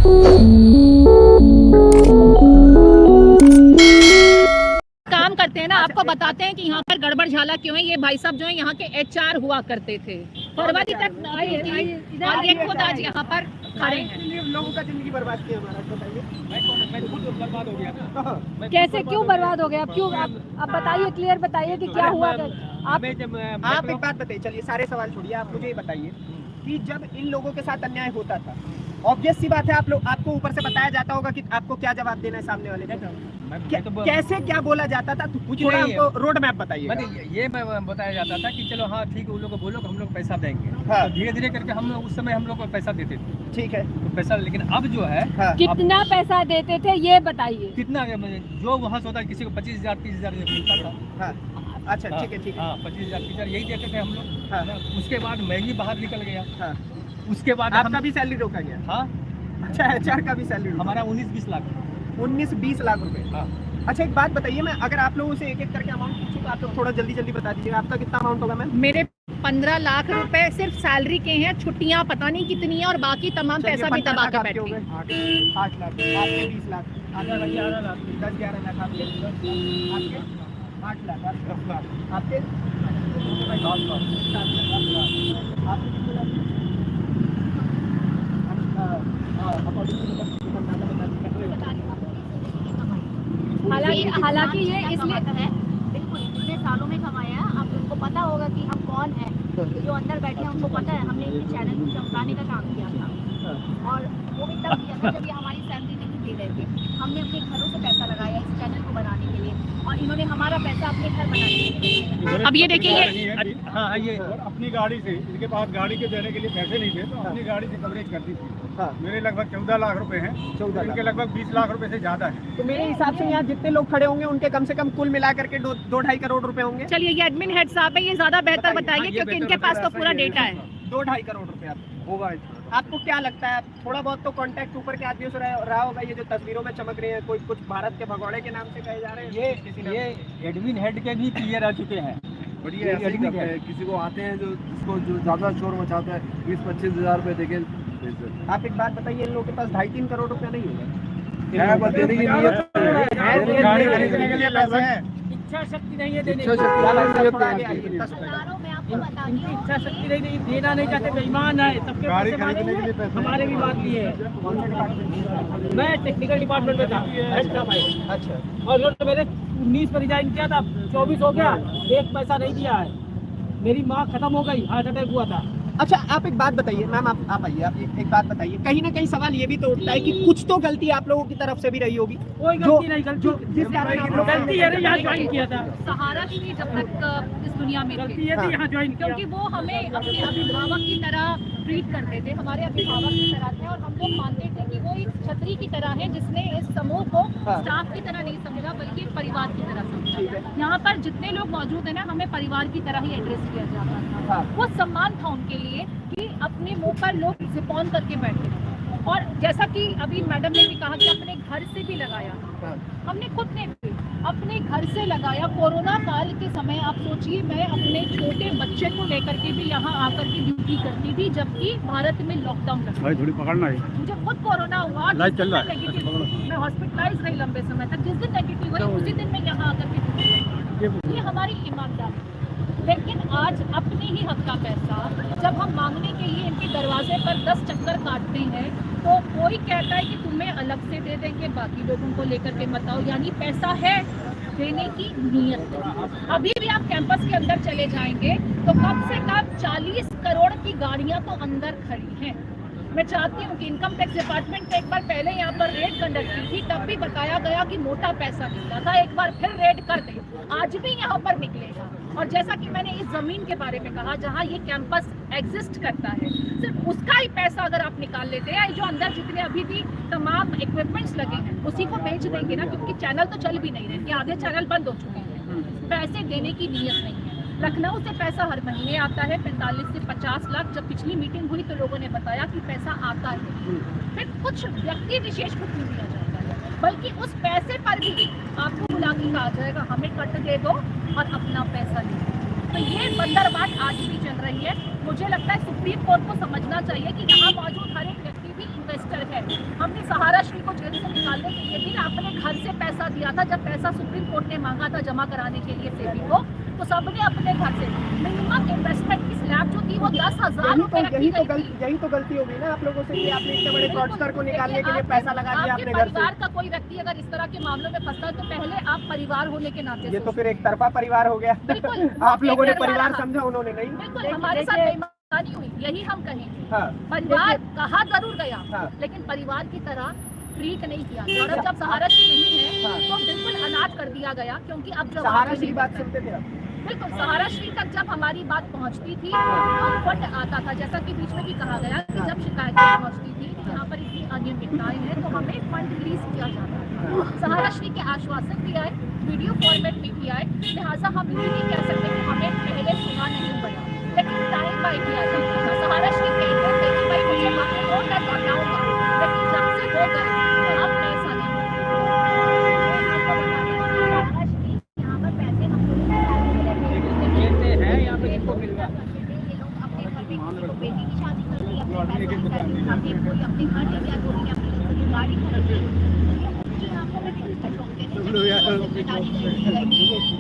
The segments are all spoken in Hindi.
काम करते हैं ना, आपको बताते हैं कि यहाँ पर गड़बड़ झाला क्यों है। ये भाई साहब जो है यहाँ के HR हुआ करते थे, फरवरी तक आई थी, और ये खुद आज यहाँ पर खड़े हैं। लोगों का जिंदगी बर्बाद किया हमारा, बताइए। बर्बाद हो गया। कैसे, क्यों बर्बाद हो गया, क्यों? आप बताइए, क्लियर बताइए कि क्या हुआ। आप एक बात बताइए, चलिए सारे सवाल छोड़िए, आप मुझे ये बताइए कि जब इन लोगों के साथ अन्याय होता था, ऑब्वियस सी बात है आपको ऊपर से बताया जाता होगा कि आपको क्या जवाब देना है सामने वाले को। कैसे क्या बोला जाता था, थोड़ा हमको रोड मैप बताइए। ये बताया जाता था कि चलो हाँ ठीक है, उन लोग को बोलो हम लोग पैसा देंगे। हाँ। तो धीरे धीरे करके हम लोग उस समय हम लोग को पैसा देते थे। ठीक है, तो पैसा, लेकिन अब जो है कितना पैसा देते थे ये बताइए। कितना, जो वहाँ से होता है किसी को 25,000 30,000 मिलता था। हाँ। अच्छा, ठीक है, ठीक है। 25,000 30,000 यही देते थे हम लोग। हाँ। उसके बाद मैं भी बाहर निकल गया। हाँ। उसके बाद आपका भी सैलरी रोका गया? हाँ। अच्छा, HR का भी सैलरी? हमारा 19-20 लाख। 19-20 लाख रुपए। हाँ। अच्छा, एक बात बताइए, मैं अगर आप लोगों से एक एक करके अमाउंट पूछूं तो आप लोग थोड़ा जल्दी जल्दी बता दीजिएगा। आपका कितना अमाउंट होगा मैम? मेरे 15 लाख रुपए सिर्फ सैलरी के हैं, छुट्टियां पता नहीं कितनी है, और बाकी तमाम पैसा भी दबा के बैठे हैं। 8 लाख, आपके 20 लाख, 11 लाख, 10-11 लाख, आपके 8 लाख, 10 लाख, आपके 7 लाख, आपके कितने लाख? हालांकि ये इसलिए है, बिल्कुल इतने सालों में कमाया है। अब उनको पता होगा कि हम कौन है, जो अंदर बैठे हैं उनको पता है। हमने इनके चैनल को चमकाने का काम किया था, और वो भी तब किया था जब ये हमारी सैलरी नहीं दे रहे थे। हमने अपने घरों से पैसा लगाया इस चैनल को बनाने के लिए, और इन्होंने हमारा पैसा अपने घर बनाने के लिए। अब ये देखिए, हाँ ये अपनी गाड़ी से, इनके पास गाड़ी के देने के लिए पैसे नहीं थे, तो अपनी गाड़ी से कवरेज करती थी। हाँ। मेरे लगभग 14 लाख रुपए हैं, 14 इनके लगभग 20 लाख रुपए से ज्यादा है। तो मेरे हिसाब से यहाँ जितने लोग खड़े होंगे उनके कम से कम कुल मिला करके 2-2.5 करोड़ रुपए होंगे। चलिए ये एडमिन हेड साहब है, ये ज्यादा बेहतर बताइए क्योंकि इनके पास तो पूरा डेटा है। 2-2.5 करोड़ रुपए होगा। आपको क्या लगता है, थोड़ा बहुत तो कांटेक्ट ऊपर के आदमियों से रहा होगा? ये जो तस्वीरों में चमक रहे हैं, कोई कुछ भारत के भगोड़े के नाम से कहे जा रहे हैं, ये एडमिन हेड के भी क्लियर आ चुके हैं। बढ़िया ऐसे ही करते हैं, किसी को आते हैं जो ज्यादा शोर मचाता है, 20-25 हज़ार रुपए देके। आप एक बात बताइए, इन लोगों के पास 2.5-3 करोड़ रुपया नहीं होगा? देने की नीयत गाड़ी खरीदने के लिए पैसे हैं, इच्छा शक्ति नहीं है देने इच्छा की। शक्ति इनकी इच्छा शक्ति नहीं, देना नहीं चाहते, बेईमान है। सबके गाड़ी पैसे खरीदने के लिए मांगेंगे, पैसे हमारे भी बात लिए है। मैं टेक्निकल डिपार्टमेंट में था, हेड था भाई। अच्छा, और जो मेरे 19 पर रिजाइन किया था, 24 हो गया, एक पैसा नहीं दिया है। मेरी माँ खत्म हो गई, हार्ट अटैक हुआ था। अच्छा, आप एक बात बताइए मैम, आप आइए, आप एक बात बताइए। कहीं ना कहीं सवाल ये भी तो उठता है कि कुछ तो गलती आप लोगों की तरफ से भी रही होगी। कोई गलती नहीं, जिस कारण आप लोग गलती है यहाँ ज्वाइन किया था। सहारा के लिए जब तक इस दुनिया में गलती थे, है यहाँ ज्वाइन किया। क्योंकि वो हमें अपने अभिभावक की तरह ट्रीट करते थे, हमारे अभिभावक की तरह थे, और हम लोग मानते थे कि वो एक छतरी की तरह है जिसने इस समूह को स्टाफ की तरह नहीं समझा बल्कि परिवार की तरह समझा। यहाँ पर जितने लोग मौजूद है ना, हमें परिवार की तरह ही एड्रेस किया जाता था। वो सम्मान था उनके लिए कि अपने मुंह पर लोग जिप ऑन करके बैठे। और जैसा कि अभी मैडम ने भी कहा कि अपने घर से भी लगाया, हमने खुद ने भी अपने घर से लगाया। कोरोना काल के समय आप सोचिए, मैं अपने छोटे बच्चे को लेकर के भी यहाँ आकर के ड्यूटी करती थी, जबकि भारत में लॉकडाउन लगा। भाई थोड़ी पकड़ना है, मुझे खुद कोरोना हुआ, लाइट चल रहा है, मैं हॉस्पिटलाइज रही लंबे समय तक। जिस दिन नेगेटिव हुई उसी दिन मैं यहाँ आकर के ड्यूटी, ये हमारी ईमानदारी। लेकिन आज अपने ही हक का पैसा जब हम मांगने के लिए इनके दरवाजे पर 10 चक्कर काटते हैं, तो कोई कहता है कि तुम्हें अलग से दे देंगे, बाकी लोगों को लेकर के मत आओ। यानी पैसा है, देने की नीयत है। अभी भी आप कैंपस के अंदर चले जाएंगे तो कम से कम 40 करोड़ की गाड़ियां तो अंदर खड़ी हैं। मैं चाहती हूँ कि इनकम टैक्स डिपार्टमेंट ने एक बार पहले यहाँ पर रेड कंडक्ट की थी, तब भी बताया गया कि मोटा पैसा निकला था। एक बार फिर रेड कर दे, आज भी यहाँ पर निकलेगा। और जैसा कि मैंने इस जमीन के बारे में कहा जहाँ ये कैंपस एग्जिस्ट करता है, सिर्फ उसका ही पैसा अगर आप निकाल लेते हैं, जो अंदर जितने अभी भी तमाम इक्विपमेंट्स लगे हैं उसी को बेच देंगे ना, क्योंकि चैनल तो चल भी नहीं रहे, आधे चैनल बंद हो चुके हैं। पैसे देने की नीयत नहीं है। लखनऊ से पैसा हर महीने आता है 45 से 50 लाख। जब पिछली मीटिंग हुई तो लोगों ने बताया कि पैसा आता है, फिर कुछ व्यक्ति विशेष को क्यों दिया जाता है, बल्कि उस पैसे पर भी आपको बुला के कहा जाएगा हमें कट दे दो और अपना पैसा ले दो। तो ये बंदरबाट आज भी चल रही है। मुझे लगता है सुप्रीम कोर्ट को समझना चाहिए कि यहाँ मौजूद हर एक व्यक्ति भी इन्वेस्टर है। हमने सहारा श्री को जेल से निकालने के लिए भी ना अपने घर से पैसा दिया था। जब पैसा सुप्रीम कोर्ट ने मांगा था जमा कराने के लिए सेबी को, तो सबने अपने घर से मिनिमम इन्वेस्टमेंट की स्लैब जो थी वो 10,000 रुपए रखी गई थी। यही तो गलती होगी ना आप लोगों से कि आपने इतने बड़े फ्रॉडस्टर को निकालने के लिए पैसा लगा दिया आपके अपने घर से। परिवार का कोई व्यक्ति अगर इस तरह के मामलों में फंसता है तो पहले आप परिवार होने के नाते ये तो फिर एक तरफा परिवार हो गया। बिल्कुल, आप लोगों ने एक तरफा परिवार रहा। समझा, उन्होंने नहीं। बिल्कुल हमारे साथ बेईमानी हुई, यही हम कहें। हाँ, परिवार कहा जरूर गया, हाँ। लेकिन परिवार की तरह ट्रीट नहीं किया गया। और अब जब सहारा श्री नहीं है हाँ। तो बिल्कुल अनाथ कर दिया गया, क्योंकि अब जब सहारा श्री बात सुनते थे आप? बिल्कुल सहारा श्री तक जब हमारी बात पहुंचती थी तो फंड आता था, जैसा कि बीच में भी कहा गया कि जब शिकायतें पहुंचती थी कि यहाँ पर इतनी अनियमितताएं हैं तो हमें फंड रिलीज किया जाता था। सहारा श्री के आश्वासन भी आए, वीडियो फॉर्मेट में भी आए, लिहाजा हम ये नहीं कह सकते कि हमें पहले सुना नहीं पड़ा, लेकिन टाइम बाय किया जाता था। सहारा श्री कहते थे कि भाई मुझे मालूम हो मैं लौटाऊंगा, लेकिन जब से वो गए अब पैसा नहीं। यहाँ पर पैसे हम लोग है यहाँ पे किसको मिल रहा है? ये लोग अपने घर में किसी को बेटी की शादी कर दी, अपने पैसे अपने कोई अपने घर ले गया, कोई अपनी गाड़ी खरीद ली। यहाँ पर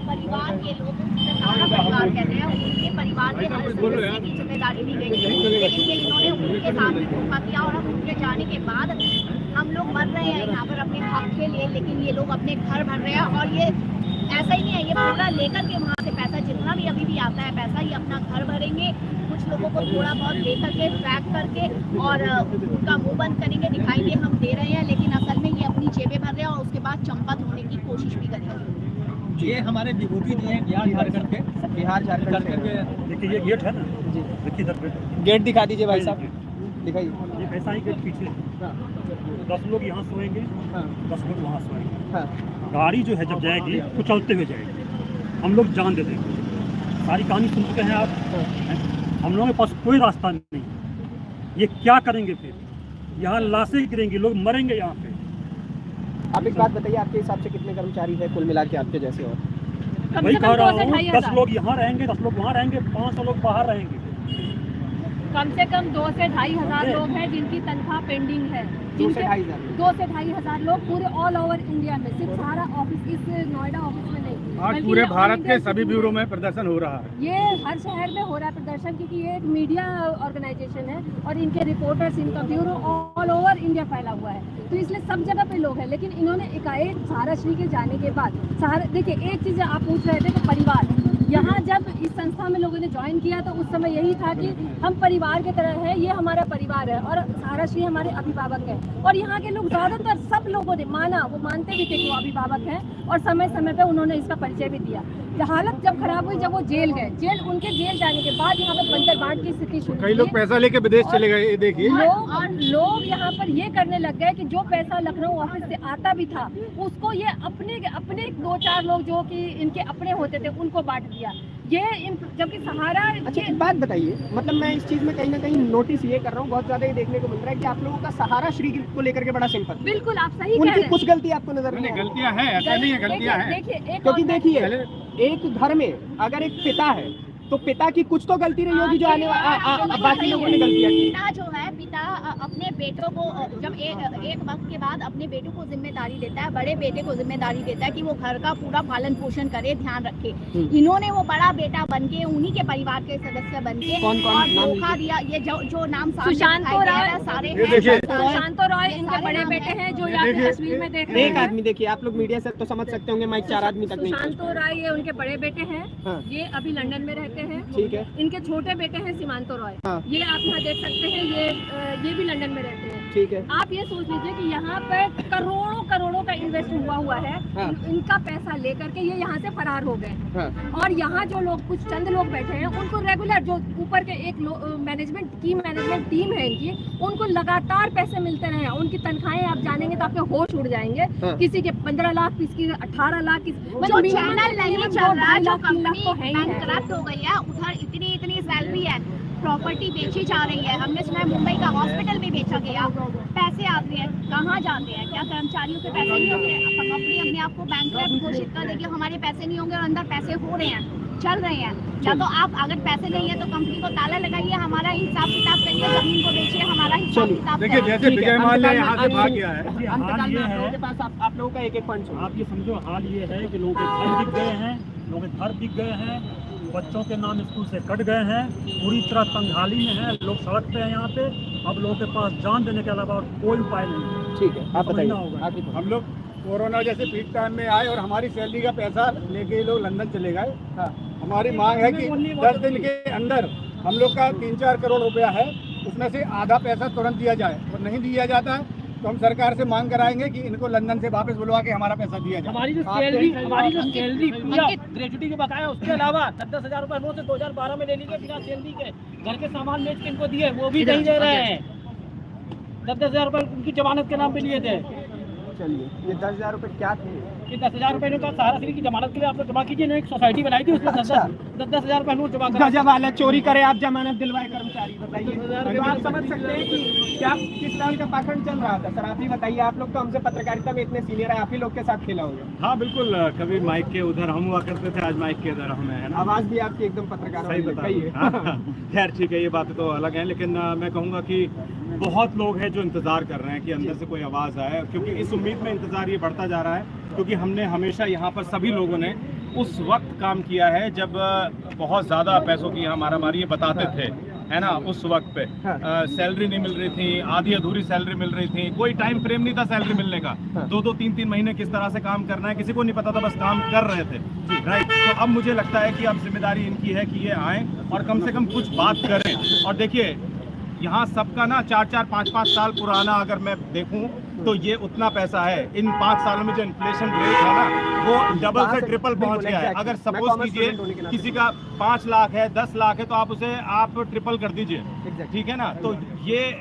परिवार के लोग सारा परिवार कहते हैं, उनके परिवार के हर सदस्य की जिम्मेदारी ली गई, लेकिन ये इन्होंने उनके सामने धोखा किया। और अब उनके जाने के बाद हम लोग मर रहे हैं यहाँ पर अपने हक के लिए, लेकिन ये लोग अपने घर भर रहे हैं। और ये ऐसा ही नहीं है, ये पूरा लेकर के वहाँ से पैसा जितना भी अभी भी आता है पैसा, ये अपना घर भरेंगे, कुछ लोगों को थोड़ा बहुत दे करके ट्रैक करके और उनका मुंह बंद करेंगे, दिखाएंगे हम दे रहे हैं, लेकिन असल में ये अपनी जेबें भर रहे हैं और उसके बाद चंपत होने की कोशिश भी करेंगे। ये हमारे विभूति जी हैं बिहार झारखंड के। बिहार झारखंड से। देखिए ये गेट है ना जी, देखिए इधर गेट। गेट दिखा दीजिए भाई साहब, दिखाइए। ये ऐसा ही गेट पीछे, 10 लोग यहाँ सोएंगे, 10 लोग वहाँ सोएंगे। हाँ, गाड़ी जो है जब जाएगी तो चलते हुए जाएगी, हम लोग जान दे देंगे। सारी कहानी सुन चुके हैं आप। हम लोगों के पास कोई रास्ता नहीं, ये क्या करेंगे फिर? यहाँ लाशें गिरेंगी, लोग मरेंगे यहाँ पे। आप एक बात बताइए, आपके हिसाब से कितने कर्मचारी है कुल मिला के आपके जैसे? और कम वही से कह कम रहा 2 से हूँ, 2,500 10 लोग यहाँ रहेंगे, 10 लोग वहाँ रहेंगे, 500 लोग बाहर रहेंगे। कम से कम 2 से 2,500 लोग हैं जिनकी तनख्वाह पेंडिंग है। 2 से 2,500 2 से 2,500 लोग पूरे ऑल ओवर इंडिया में, सिर्फ सहारा ऑफिस इस नोएडा ऑफिस में नहीं, आज बल्कि पूरे ये ऑल भारत इंडिया के सभी ब्यूरो में प्रदर्शन हो रहा है। ये हर शहर में हो रहा है प्रदर्शन, क्योंकि ये एक मीडिया ऑर्गेनाइजेशन है और इनके रिपोर्टर्स, इनका ब्यूरो ऑल ओवर इंडिया फैला हुआ है, तो इसलिए सब जगह पे लोग हैं। लेकिन इन्होंने एकाएक सहारा श्री के जाने के बाद सहारा, देखिए एक चीज़ आप पूछ रहे थे कि परिवार, यहाँ जब इस संस्था में लोगों ने ज्वाइन किया तो उस समय यही था कि हम परिवार की तरह है, ये हमारा परिवार है और सहारा श्री हमारे अभिभावक हैं। और यहाँ के लोग ज़्यादातर सब लोगों ने माना, वो मानते भी थे कि वो अभिभावक हैं और समय समय पे उन्होंने इसका परिचय भी दिया। हालत जब खराब हुई, जब वो जेल गए, उनके जेल जाने के बाद यहाँ पर बंदर बाट की स्थिति शुरू कई लोग हुई। पैसा लेके विदेश चले गए, ये देखिए। लोग यहाँ पर ये करने लग गए कि जो पैसा लखनऊ ऑफिस से आता भी था उसको ये अपने 2-4 लोग जो कि इनके अपने होते थे उनको बांट दिया। ये जबकि सहारा अच्छा एक बात बताइए, मतलब मैं इस चीज में कहीं ना कहीं नोटिस ये कर रहा हूँ, बहुत ज्यादा ये देखने को मिल रहा है कि आप लोगों का सहारा श्री को लेकर के बड़ा सिंपल। बिल्कुल आप सही कह उनकी रहे हैं। कुछ गलती आपको नजर नहीं आ रही? गलतियां हैं, ऐसा नहीं है गलतियां हैं। देखिए क्योंकि देखिए एक घर में अगर एक पिता है तो पिता की कुछ तो गलती रही होगी जो आने बाकी लोगों ने गलतियां की। पिता जो है, पिता अपने बेटों को जब एक वक्त के बाद अपने बेटों को जिम्मेदारी देता है, बड़े बेटे को जिम्मेदारी देता है कि वो घर का पूरा पालन पोषण करे, ध्यान रखे। इन्होंने वो बड़ा बेटा बन के, उन्हीं के परिवार के सदस्य बन के कौन और धोखा दिया। ये जो नाम सुशांतो राय, सारे सुशांतो राय इनके बड़े बेटे हैं जो यहाँ की तस्वीर में देख रहे एक हैं। आदमी देखिए, आप लोग मीडिया से तो समझ सकते होंगे, माइक 4 आदमी तक नहीं। सुशांतो राय ये उनके बड़े बेटे हैं, हाँ। ये अभी लंदन में रहते हैं। ठीक है, इनके छोटे बेटे हैं सीमांतो रॉय, हाँ। ये आप यहाँ देख सकते हैं, ये भी लंदन में रहते हैं। ठीक है। आप ये सोच लीजिए कि यहाँ पर करोड़ों का इन्वेस्ट हुआ हुआ है, हाँ। इनका पैसा लेकर के ये यहाँ से फरार हो गए। हाँ। और यहाँ जो लोग, कुछ चंद लोग बैठे हैं, उनको रेगुलर जो ऊपर के एक मैनेजमेंट टीम है इनकी, उनको लगातार पैसे मिलते रहे। उनकी तनख्वाहें आप जानेंगे तो आपके होश उड़ जाएंगे। हाँ। किसी के 15 लाख, किसी के 18 लाख, जो चैनल नहीं चल रहा है, जो कंपनी तो है ही है। बैंकक्रप्ट हो गई है, उधर इतनी सैलरी है, प्रॉपर्टी बेची जा रही है। हमने सुना है मुंबई का हॉस्पिटल भी बेचा गया। पैसे आते हैं, कहाँ जाते हैं? क्या कर्मचारियों के पैसे नहीं होंगे? कंपनी अपने आप को बैंकक्रप्ट घोषित कर देगी, हमारे पैसे नहीं होंगे और अंदर पैसे हो रहे हैं। चल रहे हैं। या तो आप अगर पैसे नहीं है तो कंपनी को ताला लगाइए, हमारा हिसाब किताब करिए, जमीन को बेचिए, हमारा हिसाब किताब देखिए कराइए। जैसे विजय माल्या यहाँ से भाग गया है, अंतकाल ये में आप है- लोगों के पास आप लोगों का एक फंड छोड़ो। आप ये समझो, हाल ये है कि लोगों के घर बिक गए हैं, लोगों के घर बिक गए हैं, बच्चों के नाम स्कूल से कट गए हैं, पूरी तरह तंगहाली में है, लोग सड़क पे हैं यहाँ पे। अब लोगों के पास जान देने के अलावा और कोई उपाय नहीं है। ठीक है, आप बताइए। समझना होगा। आखिरी हम लोग कोरोना जैसे पीक टाइम में आए और हमारी सैलरी का पैसा लेके ये लोग लंदन चले गए। हाँ। हमारी मांग है कि 10 दिन के अंदर हम लोग का 3-4 करोड़ रुपया है, उसमें से आधा पैसा तुरंत दिया जाए, और नहीं दिया जाता है तो हम सरकार से मांग कराएंगे कि इनको लंदन से वापस बुलवा के हमारा पैसा दिया जाए। हमारी जो सैलरी पूरा ग्रेजुटी के बकाया, उसके अलावा 10,000 रुपए नौ से 2012 में ले लीजिए बिना सैलरी के, घर के सामान बेच के इनको दिए, वो भी नहीं दे रहे हैं। 10,000 रुपए उनकी जमानत के नाम पे लिए थे। चलिए, ये 10,000 रुपए क्या थे? कि 10,000 रुपए का सहारा श्री की जमानत के लिए आप लोग जमा कीजिए। एक सोसाइटी बनाई थी, उसमें 10,000 रुपए नोट जमा करा। गजब वाला चोरी करे आप जमानत दिलवाए कर्मचारी, बताइए। तो आप समझ सकते हैं कि क्या किस तरह का पाखंड चल रहा था। सर आप ही बताइए, आप लोग तो हमसे पत्रकारिता में इतने सीनियर है, आप ही लोग के साथ खेला होगा। हाँ बिल्कुल, कभी माइक के उधर हम हुआ करते थे, आज माइक के इधर हम है ना। आवाज भी आपकी एकदम पत्रकार सही वाली बता है। रहे हैं। हाँ, खैर ठीक है, ये बातें तो अलग हैं, लेकिन मैं कहूँगा कि बहुत लोग हैं जो इंतज़ार कर रहे हैं कि अंदर से कोई आवाज़ आए, क्योंकि इस उम्मीद में इंतज़ार ये बढ़ता जा रहा है, क्योंकि हमने हमेशा यहाँ पर सभी लोगों ने उस वक्त काम किया है जब बहुत ज़्यादा पैसों की यहाँ मारामारी बताते थे, है ना। उस वक्त पे सैलरी नहीं मिल रही थी, आधी अधूरी सैलरी मिल रही थी, कोई टाइम फ्रेम नहीं था सैलरी मिलने का। 2-2, 3-3 महीने किस तरह से काम करना है किसी को नहीं पता था, बस काम कर रहे थे, राइट। तो अब मुझे लगता है कि अब जिम्मेदारी इनकी है कि ये आएँ और कम से कम कुछ बात करें। और देखिए, यहाँ सबका ना 4-4, 5-5 साल पुराना अगर मैं देखूं तो ये उतना पैसा है। इन 5 सालों में जो इन्फ्लेशन रेट है ना, वो डबल से ट्रिपल पहुंच गया है। अगर सपोज कीजिए किसी का 5 लाख है, 10 लाख है, तो आप उसे ट्रिपल कर दीजिए, ठीक है ना। तो ये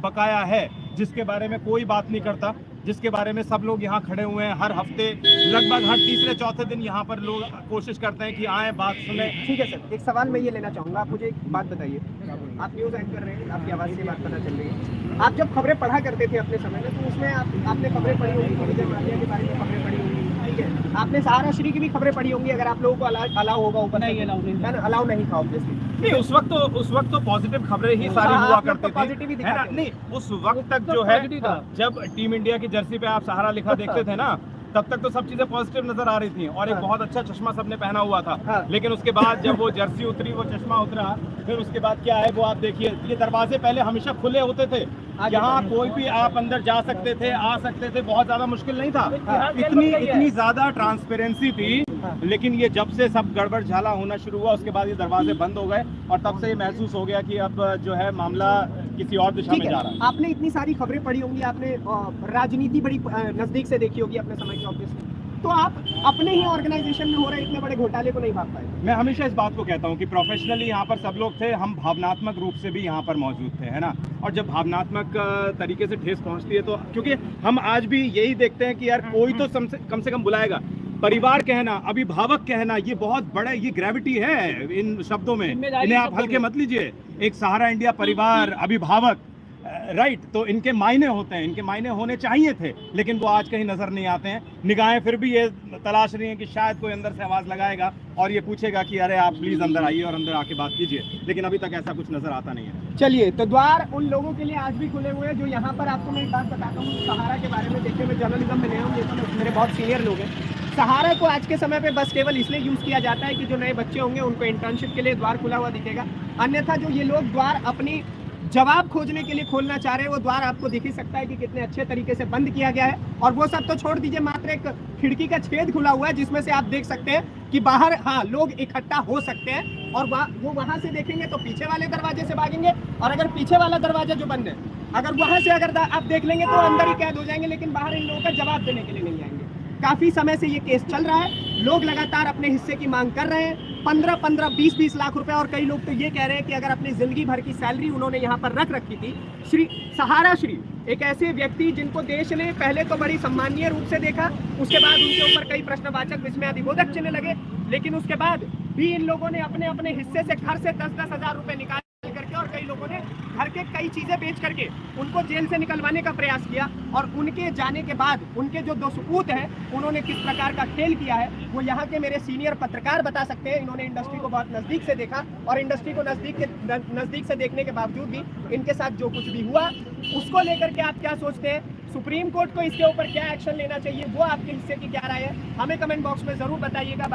बकाया है जिसके बारे में कोई बात नहीं करता, जिसके बारे में सब लोग यहाँ खड़े हुए हैं। हर हफ्ते लगभग हर तीसरे चौथे दिन यहाँ पर लोग कोशिश करते हैं कि आए, बात सुने। ठीक है सर, एक सवाल मैं ये लेना चाहूँगा, आप मुझे एक बात बताइए। आप न्यूज़ एंकर रहे हैं, आपकी आवाज़ से बात पता चल रही है। आप जब खबरें पढ़ा करते थे अपने समय में, तो उसमें आपने खबरें पढ़ी होंगी, विजय माल्या के बारे में खबरें पढ़ी होंगी, ठीक है। आपने सहारा श्री की भी खबरें पढ़ी होंगी, अगर आप लोगों को अलाउ होगा ऊपर नहीं, अलाउ नहीं है ना, अलाउ नहीं था ऑब्वियसली। नहीं, उस वक्त तो पॉजिटिव खबरें ही सारी हाँ, हुआ आप लोग तो करती positive ही थी, है ना। दिखाते नहीं, उस वक्त तक जो है, जब टीम इंडिया की जर्सी पे आप सहारा लिखा देखते थे ना, तब तक तो सब चीजें पॉजिटिव नजर आ रही थी, और एक बहुत अच्छा चश्मा सबने पहना हुआ था। हाँ। लेकिन उसके बाद जब वो जर्सी उतरी, वो चश्मा उतरा, फिर उसके बाद क्या है वो आप देखिए। ये दरवाजे पहले हमेशा खुले होते थे, यहाँ कोई भी आप अंदर जा सकते थे, आ सकते थे, बहुत ज्यादा मुश्किल नहीं था। इतनी ज्यादा ट्रांसपेरेंसी थी। लेकिन ये जब से सब गड़बड़ झाला होना शुरू हुआ, उसके बाद ये दरवाजे बंद हो गए, और तब से ये महसूस हो गया कि अब जो है मामला किसी और दिशा में जा रहा है। आपने इतनी सारी खबरें पढ़ी होंगी, आपने राजनीति बड़ी नजदीक से देखी होगी अपने समय की ऑब्वियसली, तो आप अपने ही ऑर्गेनाइजेशन में हो रहे इतने बड़े घोटाले को नहीं भाग पाए। मैं हमेशा इस बात को कहता हूँ कि प्रोफेशनली यहाँ पर सब लोग थे, हम भावनात्मक रूप से भी यहाँ पर मौजूद थे, है ना। और जब भावनात्मक तरीके से ठेस पहुँचती है, तो क्योंकि हम आज भी यही देखते हैं कि यार कोई तो कम से कम बुलाएगा। परिवार कहना, अभिभावक कहना, ये बहुत बड़ा, ये ग्रेविटी है इन शब्दों में, इन्हें आप हल्के मत लीजिए। एक सहारा इंडिया परिवार, अभिभावक, राइट, तो इनके मायने होते हैं, इनके मायने होने चाहिए थे, लेकिन वो आज कहीं नजर नहीं आते हैं। निगाहें फिर भी ये तलाश रही हैं कि शायद कोई अंदर से आवाज लगाएगा और ये पूछेगा कि अरे आप प्लीज अंदर आइए और अंदर आके बात कीजिए, लेकिन अभी तक ऐसा कुछ नजर आता नहीं है। चलिए, तो द्वार उन लोगों के लिए आज भी खुले हुए हैं जो यहाँ पर, आपको मैं एक बात बताता हूँ सहारा के बारे में। देखिए, मैं जर्नलिज्म में नया हूँ, ये तो मेरे बहुत सीनियर लोग हैं। सहारा को आज के समय पे बस केवल इसलिए यूज़ किया जाता है कि जो नए बच्चे होंगे उनको इंटर्नशिप के लिए द्वार खुला हुआ दिखेगा, अन्यथा जो ये लोग द्वार अपनी जवाब खोजने के लिए खोलना चाह रहे हैं, वो द्वार आपको दिख ही सकता है कि कितने अच्छे तरीके से बंद किया गया है। और वो सब तो छोड़ दीजिए, मात्र एक खिड़की का छेद खुला हुआ है जिसमें से आप देख सकते हैं कि बाहर हाँ लोग इकट्ठा हो सकते हैं, और वो वहां से देखेंगे तो पीछे वाले दरवाजे से भागेंगे, और अगर पीछे वाला दरवाजा जो बंद है, अगर वहां से अगर आप देख लेंगे तो अंदर ही कैद हो जाएंगे, लेकिन बाहर इन लोगों का जवाब देने के लिए नहीं आएंगे। काफी समय से ये केस चल रहा है, लोग लगातार अपने हिस्से की मांग कर रहे हैं, 15-15, 20-20 लाख रुपए, और कई लोग तो ये कह रहे हैं कि अगर अपनी जिंदगी भर की सैलरी उन्होंने यहाँ पर रख रखी थी। सहारा श्री एक ऐसे व्यक्ति जिनको देश ने पहले तो बड़ी सम्मानीय रूप से देखा, उसके बाद उनके ऊपर कई प्रश्नवाचक विस्मयादिबोधक चिन्ह लगे, लेकिन उसके बाद भी इन लोगों ने अपने अपने हिस्से से घर से 10-10 हज़ार रुपए निकाल करके, और कई लोगों ने घर के कई चीजें बेच करके उनको जेल से निकलवाने का प्रयास किया, और उनके जाने के बाद उनके जो दो सपूत हैं उन्होंने किस प्रकार का खेल किया है वो यहाँ के मेरे सीनियर पत्रकार बता सकते हैं। इन्होंने इंडस्ट्री को बहुत नजदीक से देखा, और इंडस्ट्री को नजदीक से देखने के बावजूद भी इनके साथ जो कुछ भी हुआ उसको लेकर के आप क्या सोचते हैं? सुप्रीम कोर्ट को इसके ऊपर क्या एक्शन लेना चाहिए, वो आपके हिस्से की क्या राय है? हमें कमेंट बॉक्स में जरूर बताइएगा।